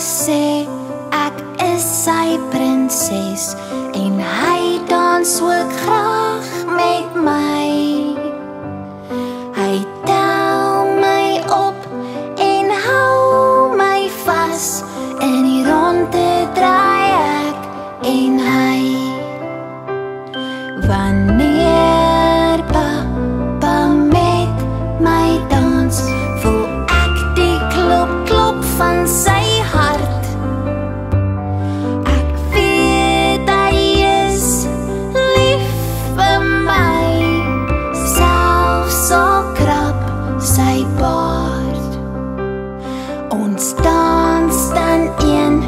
sê ek is sy prinses en hy dans ook graag met my. Hy tel my op en hou my vas, in die ronde draai ek en hy. Wanneer papa met my dans, voel ek die klop klop van sy hart. Ek weet hy is lief vir my, selfs al krap sy baard. Ons dans dan 1,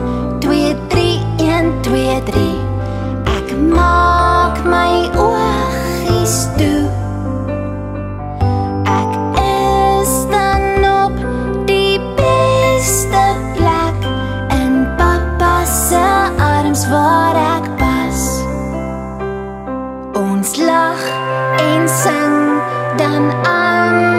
2, 3, 1, 2, 3. Ek maak my oogies toe. Ek is dan op die beste plek, in papa se arms waar ek pas. Ons lag en sing dan aan